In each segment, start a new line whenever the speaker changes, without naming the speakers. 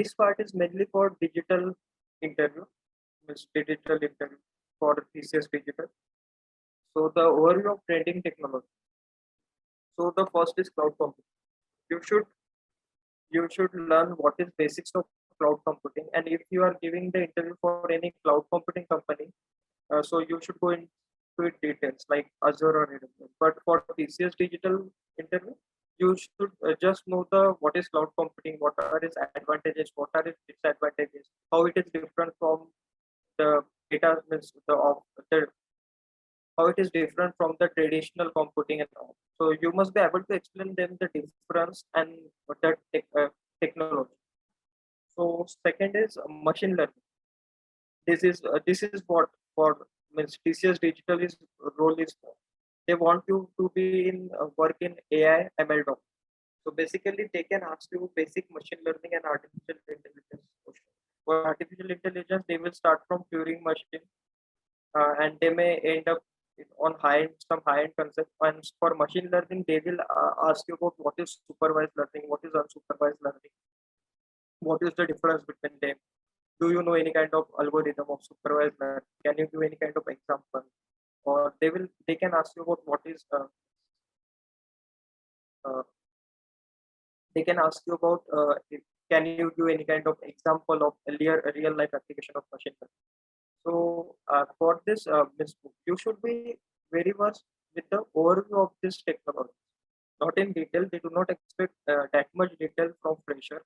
this part is mainly for digital interview, means digital interview for TCS Digital. So the overview of trending technology. So the first is cloud computing. You should you should learn what is basics of cloud computing, and if you are giving the interview for any cloud computing company, so you should go into it details like Azure or AWS. But for TCS Digital interview, you should just know the what is cloud computing, what are its advantages, what are its disadvantages, how it is different from the data, means the how it is different from the traditional computing and all. So you must be able to explain them the difference and the technology. So second is machine learning. This is what for means TCS Digital is role is for. They want you to be in work in AI ML domain. So basically, they can ask you basic machine learning and artificial intelligence question. For artificial intelligence, they will start from Turing machine, and they may end up on some high-end concept. And for machine learning, they will ask you about what is supervised learning, what is unsupervised learning, what is the difference between them. Do you know any kind of algorithm of supervised learning? Can you give any kind of example? Or they can ask you about what is uh, they can ask you about can you give any kind of example of a real life application of machine learning. So for this, you should be very much with the overview of this technology, not in detail. They do not expect that much detail from fresher,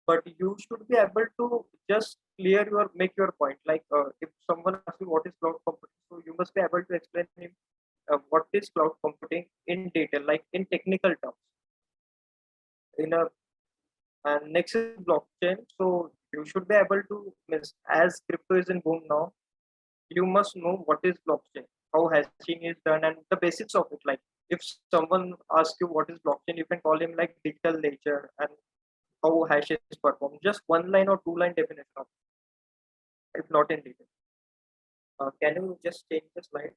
but you should be able to just make your point. Like if someone asks you what is cloud computing, so you must be able to explain him what is cloud computing in detail, like in technical terms. In a And next is blockchain. So you should be able to, means as crypto is in boom now, you must know what is blockchain, how hashing is done, and the basics of it. Like if someone asks you what is blockchain, you can call him like digital ledger and how hash is performed. Just one line or two line definition of it, if not in detail. Can you just change the slide?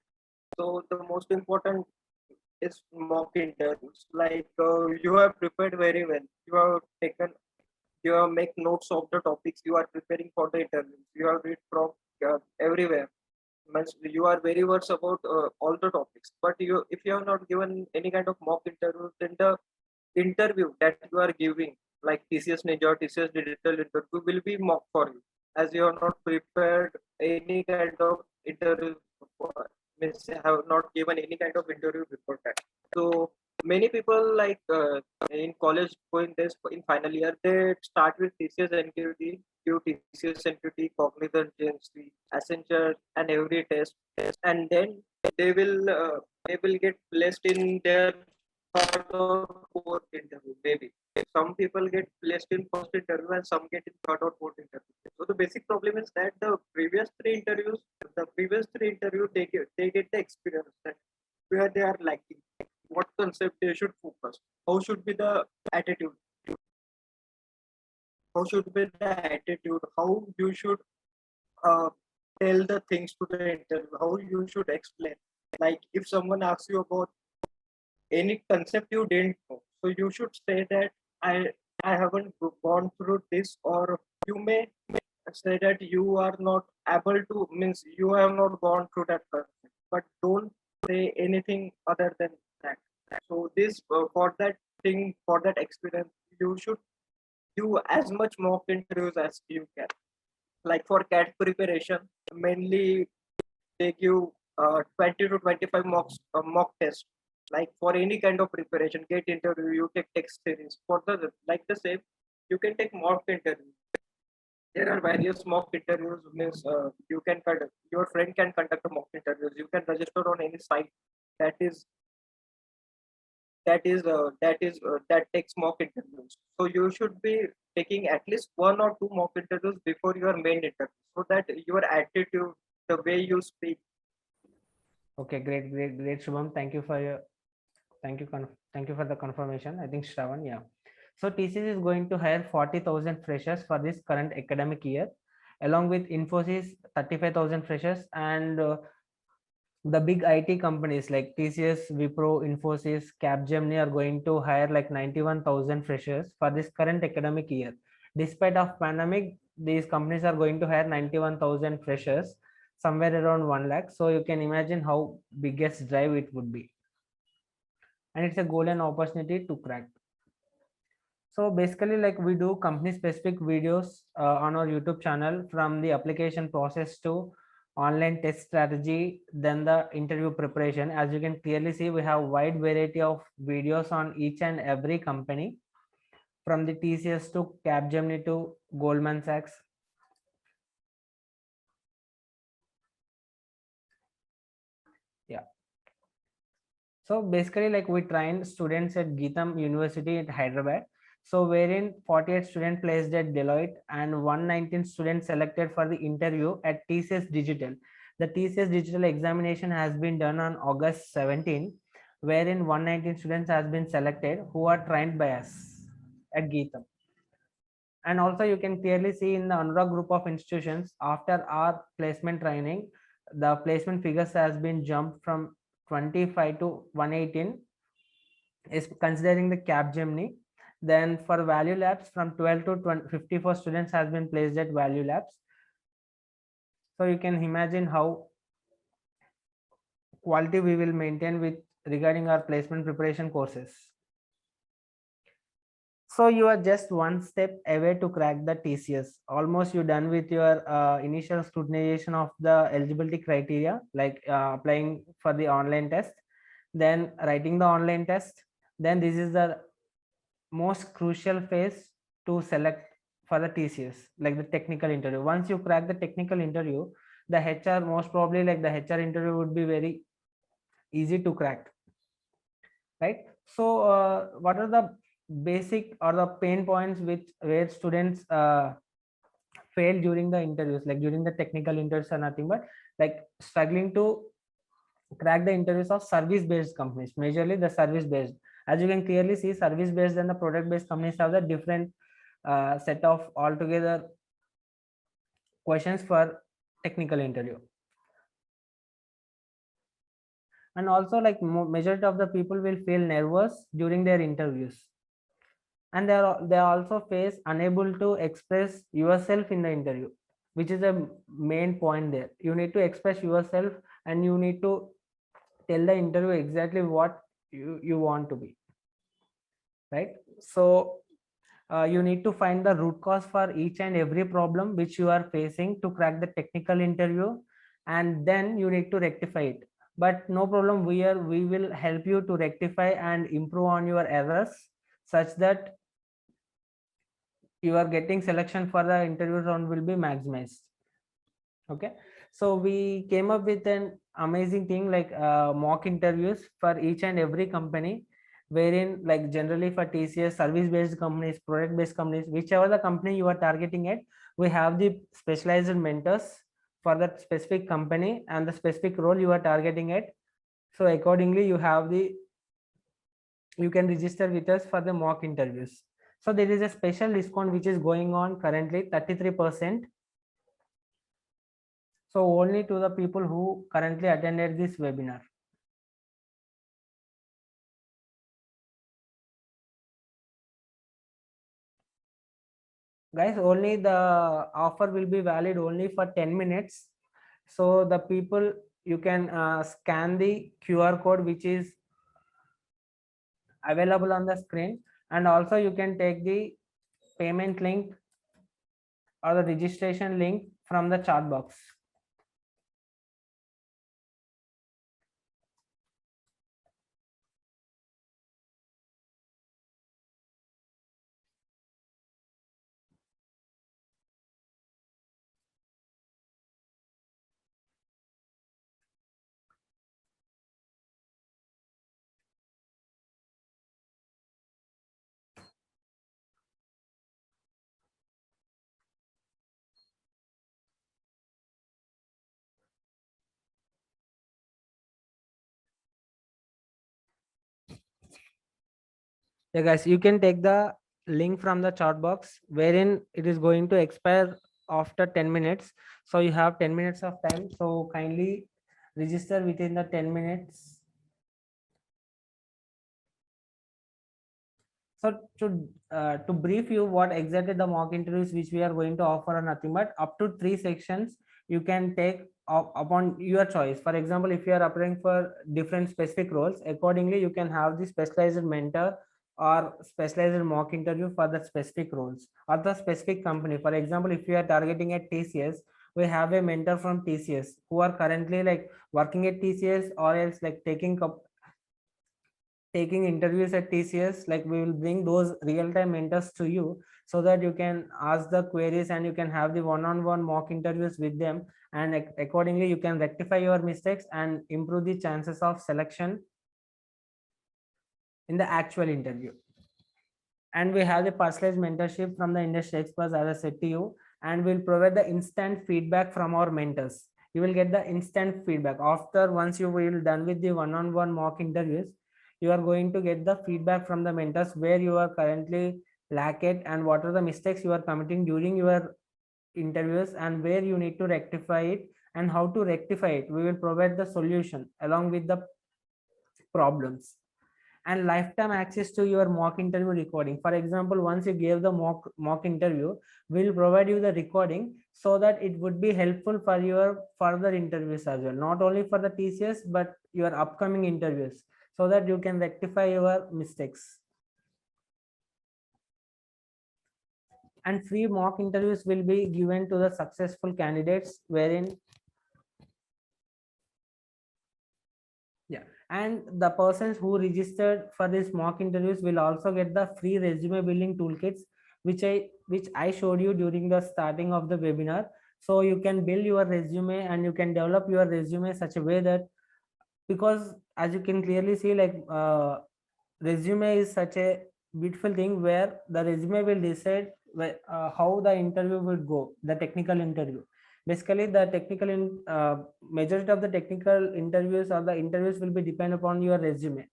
So the most important is mock interviews. Like you have prepared very well. You have make notes of the topics you are preparing for the interviews. You have read from everywhere. Means you are very versed about all the topics. But if you have not given any kind of mock interview, then the interview that you are giving, like TCS Ninja or TCS Digital interview, will be mock for you, as you have not prepared any kind of interview, means have not given any kind of interview before that. So many people like in college going this in final year, they start with TCS NQT, give TCS NQT, Cognizant, JNC, Accenture, and every test, and then they will get placed in their third or fourth interview, maybe. Some people get placed in first interview and some get in third or fourth interview. So the basic problem is that the previous three interviews, they get the experience that where they are lacking, what concept they should focus, how should be the attitude, how you should uh, tell the things to the interview, how you should explain. Like if someone asks you about any concept you didn't know, so you should say that I haven't gone through this, or you may say that you are not able to, means you have not gone through that concept, but don't say anything other than that. So this for that thing, for that experience, you should do as much mock interviews as you can. Like for CAT preparation, mainly they give 20 to 25 mock tests. Like for any kind of preparation, GATE interview, you take text series. For the like the same, you can take mock interview. There are various mock interviews. Means you can conduct, your friend can conduct a mock interviews. You can register on any site that is that takes mock interviews. So you should be taking at least one or two mock interviews before your main interview, so that your attitude, the way you speak.
Okay, great, Shubham. Thank you for the confirmation. I think Shravan, yeah. So TCS is going to hire 40,000 freshers for this current academic year, along with Infosys 35,000 freshers, and the big IT companies like TCS, Wipro, Infosys, Capgemini are going to hire like 91,000 freshers for this current academic year. despite of pandemic, these companies are going to hire 91,000 freshers, somewhere around 1 lakh. So you can imagine how biggest drive it would be, and it's a golden opportunity to crack. So basically, like, we do company specific videos on our YouTube channel, from the application process to online test strategy, then the interview preparation. As you can clearly see, we have wide variety of videos on each and every company, from the TCS to Capgemini to Goldman Sachs. Yeah. So basically, like, we train students at Geetham University at Hyderabad. So wherein 48 students placed at Deloitte and 119 students selected for the interview at TCS Digital. The TCS Digital examination has been done on August 17, wherein 119 students has been selected who are trained by us at Geetham. And also you can clearly see in the Anurag group of institutions, after our placement training, the placement figures has been jumped from 25 to 118, is considering the Capgemini. Then for Value Labs, from 12 to 20, 54 students has been placed at Value Labs. So you can imagine how quality we will maintain with regarding our placement preparation courses. So you are just one step away to crack the TCS. Almost you're done with your initial scrutinization of the eligibility criteria, like applying for the online test, then writing the online test. Then this is the most crucial phase to select for the TCS, like the technical interview. Once you crack the technical interview, the HR, most probably, like, the HR interview would be very easy to crack, right? So what are the basic or the pain points which where students fail during the interviews, like during the technical interviews, are nothing but like struggling to crack the interviews of service based companies, majorly the service based. As you can clearly see, service based and the product based companies have the different set of altogether questions for technical interview. And also, like, majority of the people will feel nervous during their interviews, and they also face unable to express yourself in the interview, which is a main point there. You need to express yourself, and you need to tell the interview exactly what you want to be, right? So you need to find the root cause for each and every problem which you are facing to crack the technical interview, and then you need to rectify it. But no problem, we will help you to rectify and improve on your errors, such that you are getting selection for the interview round will be maximized. Okay, so we came up with an amazing thing, like mock interviews for each and every company, wherein, like, generally for TCS, service based companies, product based companies, whichever the company you are targeting at, we have the specialized mentors for that specific company and the specific role you are targeting at. So accordingly, you can register with us for the mock interviews. So there is a special discount which is going on currently, 33%. So only to the people who currently attended this webinar. Guys, only the offer will be valid only for 10 minutes. So the people, you can scan the QR code which is available on the screen, and also you can take the payment link or the registration link from the chat box. Yeah, guys, you can take the link from the chat box, wherein it is going to expire after 10 minutes. So you have 10 minutes of time. So kindly register within the 10 minutes. So to brief you what exactly the mock interviews which we are going to offer are nothing but up to 3 sections you can take upon your choice. For example, if you are applying for different specific roles, accordingly you can have the specialized mentor or specialized mock interview for the specific roles or the specific company. For example, if you are targeting at TCS, we have a mentor from TCS who are currently like working at TCS or else like taking interviews at TCS. Like we will bring those real-time mentors to you so that you can ask the queries and you can have the one-on-one mock interviews with them, and accordingly you can rectify your mistakes and improve the chances of selection in the actual interview. And we have the personalized mentorship from the industry experts, as I said to you, and we'll provide the instant feedback from our mentors. You will get the instant feedback after once you will done with the one-on-one mock interviews. You are going to get the feedback from the mentors where you are currently lack it and what are the mistakes you are committing during your interviews and where you need to rectify it and how to rectify it. We will provide the solution along with the problems, and lifetime access to your mock interview recording. For example, once you gave the mock interview, we'll provide you the recording so that it would be helpful for your further interviews as well, not only for the TCS but your upcoming interviews, so that you can rectify your mistakes. And free mock interviews will be given to the successful candidates wherein and the persons who registered for these mock interviews will also get the free resume building toolkits which I showed you during the starting of the webinar. So you can build your resume and you can develop your resume such a way that, because as you can clearly see, like resume is such a beautiful thing where the resume will decide how the interview will go, the technical interview. Basically the majority of the technical interviews or the interviews will be depend upon your resume.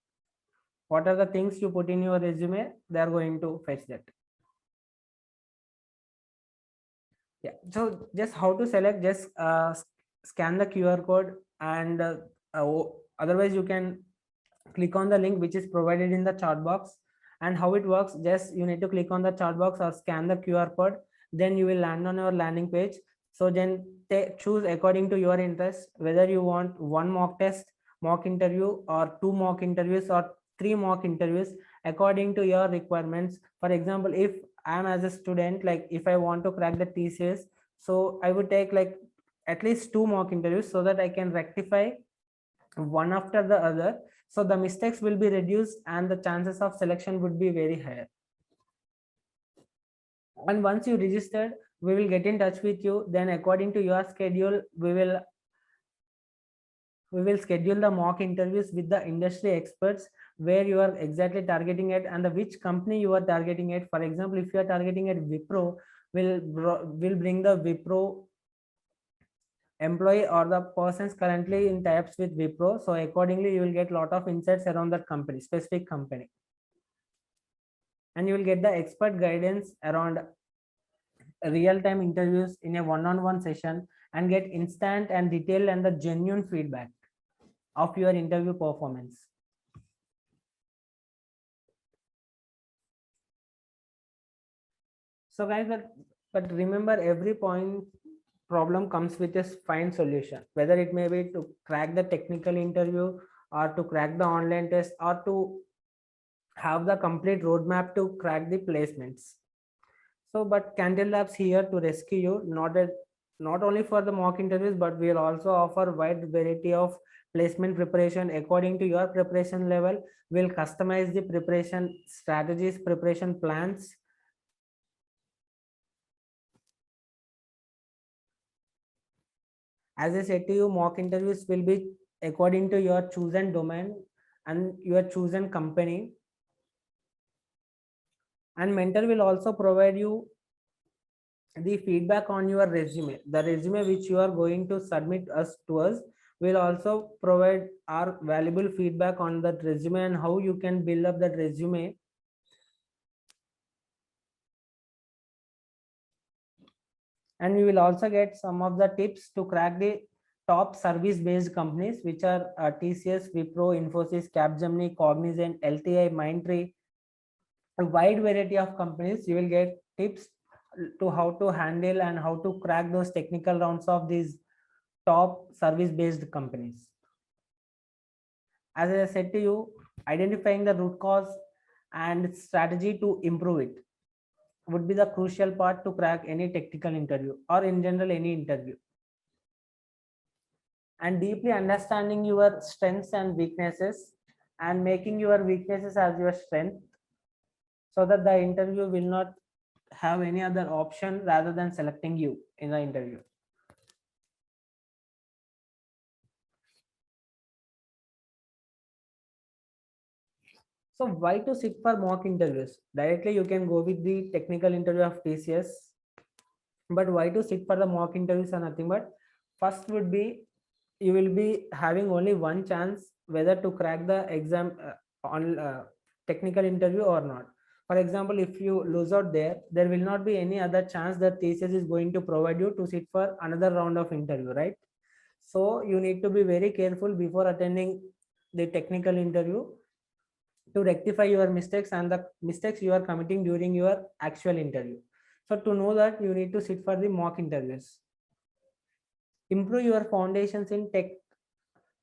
What are the things you put in your resume, they are going to fetch that. Yeah, so just how to select, just scan the QR code and otherwise you can click on the link which is provided in the chat box. And how it works, just you need to click on the chat box or scan the QR code, then you will land on your landing page. So then choose according to your interest whether you want one mock test, mock interview, or 2 mock interviews or 3 mock interviews according to your requirements. For example, if I am as a student, like if I want to crack the TCS, so I would take like at least 2 mock interviews so that I can rectify one after the other, so the mistakes will be reduced and the chances of selection would be very higher. And once you registered, we will get in touch with you, then according to your schedule we will schedule the mock interviews with the industry experts where you are exactly targeting it and the which company you are targeting it. For example, if you are targeting at Wipro, will bring the Wipro employee or the persons currently in types with Wipro. So accordingly, you will get a lot of insights around that company, specific company. And you will get the expert guidance around real-time interviews in a one-on-one session and get instant and detailed and the genuine feedback of your interview performance. So guys, but remember, every problem comes with a fine solution, whether it may be to crack the technical interview or to crack the online test or to have the complete roadmap to crack the placements. So but Candle Labs here to rescue you, not only for the mock interviews, but we'll also offer wide variety of placement preparation according to your preparation level. We'll customize the preparation strategies, preparation plans. As I said to you, mock interviews will be according to your chosen domain and your chosen company. And mentor will also provide you the feedback on your resume. The resume which you are going to submit to us will also provide our valuable feedback on that resume and how you can build up that resume. And we will also get some of the tips to crack the top service based companies, which are TCS, Wipro, Infosys, Capgemini, Cognizant, LTI, Mindtree, a wide variety of companies. You will get tips to how to handle and how to crack those technical rounds of these top service based companies. As I said to you, identifying the root cause and strategy to improve it would be the crucial part to crack any technical interview or in general any interview. And deeply understanding your strengths and weaknesses and making your weaknesses as your strength, so that the interview will not have any other option rather than selecting you in the interview. So why to sit for mock interviews? Directly you can go with the technical interview of TCS, but why to sit for the mock interviews are nothing but, first would be, you will be having only one chance whether to crack the exam on technical interview or not. For example, if you lose out there, there will not be any other chance that TCS is going to provide you to sit for another round of interview, right? So you need to be very careful before attending the technical interview to rectify your mistakes and the mistakes you are committing during your actual interview. So to know that, you need to sit for the mock interviews. Improve your foundations in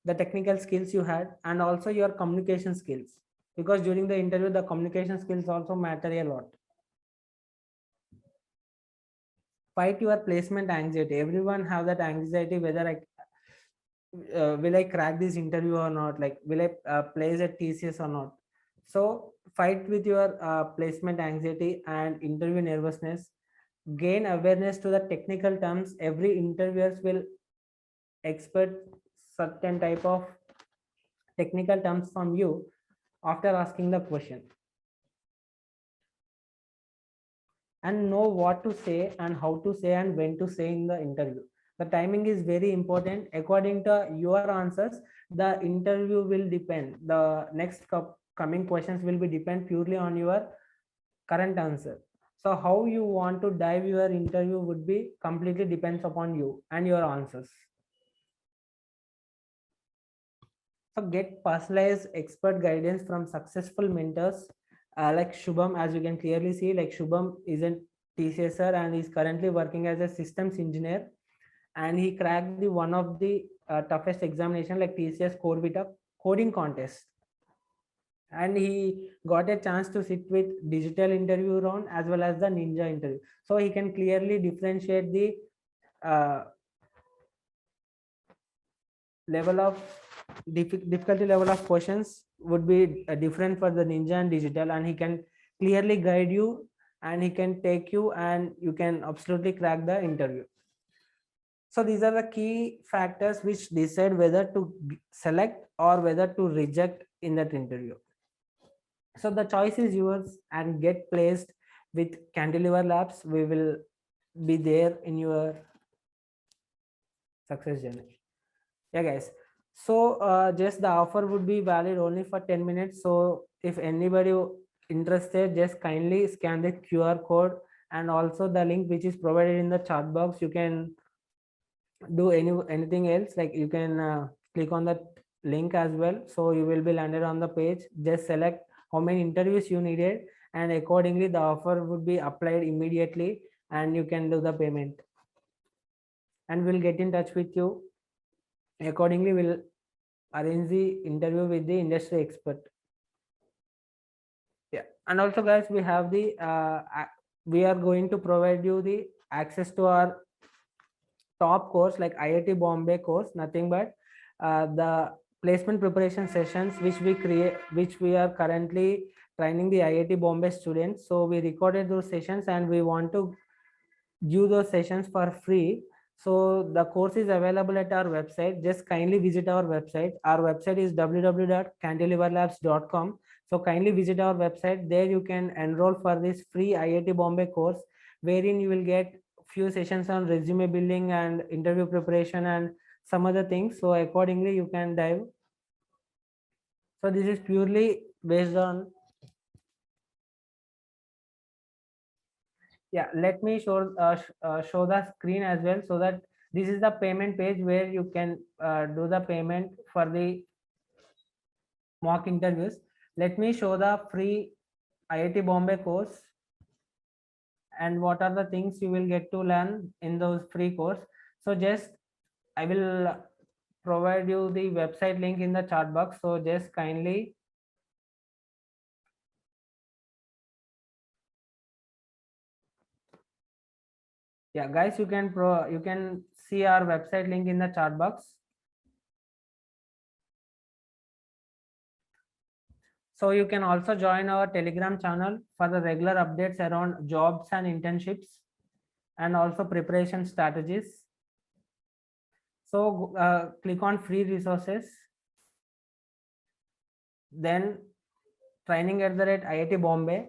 the technical skills you had, and also your communication skills, because during the interview the communication skills also matter a lot. Fight your placement anxiety. Everyone have that anxiety, whether I will I crack this interview or not, like will I place at TCS or not. So fight with your placement anxiety and interview nervousness. Gain awareness to the technical terms. Every interviewers will expect certain type of technical terms from you after asking the question, and know what to say and how to say and when to say in the interview. The timing is very important. According to your answers, the interview will depend. The next coming questions will be depend purely on your current answer. So how you want to dive your interview would be completely depends upon you and your answers. So get personalized expert guidance from successful mentors like Shubham. As you can clearly see, like Shubham is a TCSer and is currently working as a systems engineer, and he cracked the one of the toughest examination like TCS Core Vita coding contest, and he got a chance to sit with digital interview round as well as the ninja interview. So he can clearly differentiate the level of difficulty level of questions would be different for the ninja and digital, and he can clearly guide you and he can take you and you can absolutely crack the interview. So these are the key factors which decide whether to select or whether to reject in that interview. So the choice is yours, and get placed with Cantilever Labs. We will be there in your success journey. Yeah guys, so just the offer would be valid only for 10 minutes. So if anybody interested, just kindly scan the QR code and also the link which is provided in the chat box. You can do anything else, like you can click on that link as well, so you will be landed on the page. Just select how many interviews you needed, and accordingly the offer would be applied immediately, and you can do the payment, and we'll get in touch with you. Accordingly, we'll arrange the interview with the industry expert. Yeah, and also guys, we have the we are going to provide you the access to our top course like IIT Bombay course, nothing but the placement preparation sessions which we are currently training the IIT Bombay students. So we recorded those sessions and we want to give those sessions for free. So the course is available at our website. Just kindly visit our website. Our website is www.cantileverlabs.com. So kindly visit our website. There you can enroll for this free IIT Bombay course, wherein you will get few sessions on resume building and interview preparation and some other things. So accordingly you can dive. So this is purely based on, yeah, let me show the screen as well, so that this is the payment page where you can do the payment for the mock interviews. Let me show the free IIT Bombay course and what are the things you will get to learn in those free course. So just I will provide you the website link in the chat box. So just kindly yeah guys, you can see our website link in the chat box. So you can also join our Telegram channel for the regular updates around jobs and internships and also preparation strategies. So click on free resources, then training at the rate IIT Bombay.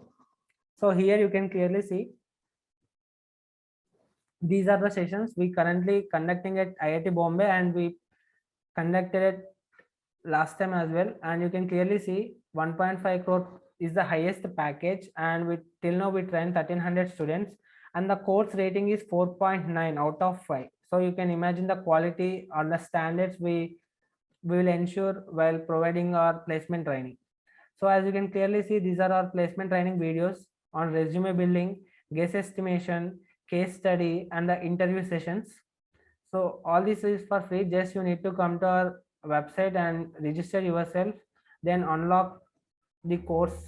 So here you can clearly see these are the sessions we currently conducting at IIT Bombay, and we conducted it last time as well. And you can clearly see 1.5 crore is the highest package, and we till now we trained 1300 students, and the course rating is 4.9 out of 5. So you can imagine the quality or the standards we will ensure while providing our placement training. So as you can clearly see, these are our placement training videos on resume building, guess estimation, case study, and the interview sessions. So all this is for free. Just you need to come to our website and register yourself, then unlock the course.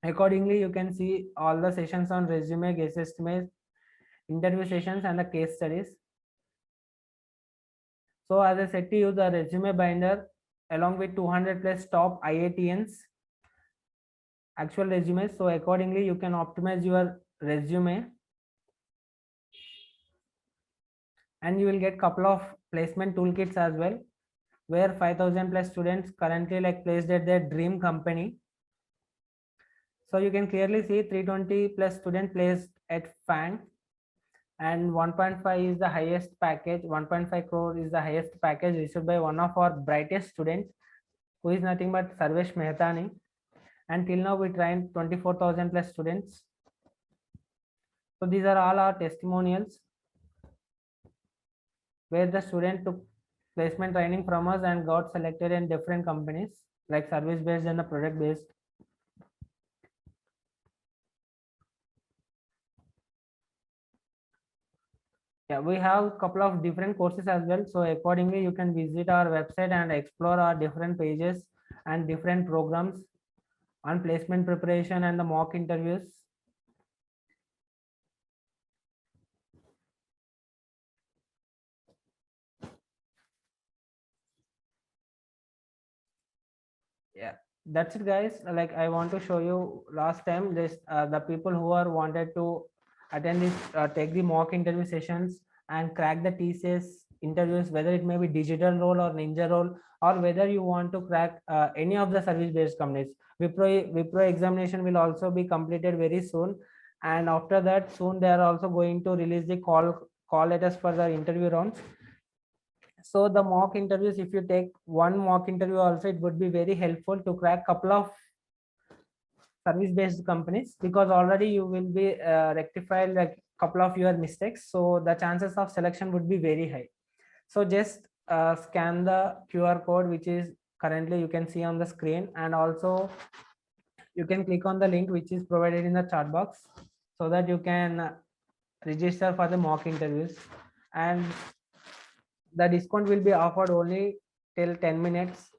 Accordingly, you can see all the sessions on resume, guess estimate, interview sessions, and the case studies. So as I said to you, the resume binder along with 200 plus top IITians actual resumes. So accordingly, you can optimize your resume, and you will get couple of placement toolkits as well, where 5,000 plus students currently like placed at their dream company. So you can clearly see 320 plus student placed at FANG, and 1.5 is the highest package. 1.5 crore is the highest package issued by one of our brightest students, who is nothing but Sarvesh Mehtani. And till now we trained 24,000 plus students. So these are all our testimonials where the student took placement training from us and got selected in different companies like service based and the product based. Yeah, we have a couple of different courses as well. So accordingly, you can visit our website and explore our different pages and different programs on placement preparation and the mock interviews. Yeah, that's it guys. Like I want to show you last time this the people who are wanted to attend this take the mock interview sessions and crack the TCS interviews, whether it may be digital role or ninja role, or whether you want to crack any of the service based companies. Wipro examination will also be completed very soon, and after that soon they are also going to release the call letters for the interview rounds. So the mock interviews, if you take one mock interview also, it would be very helpful to crack couple of service based companies, because already you will be rectified like couple of your mistakes, so the chances of selection would be very high. So just scan the QR code which is currently you can see on the screen, and also you can click on the link which is provided in the chat box, so that you can register for the mock interviews. And the discount will be offered only till 10 minutes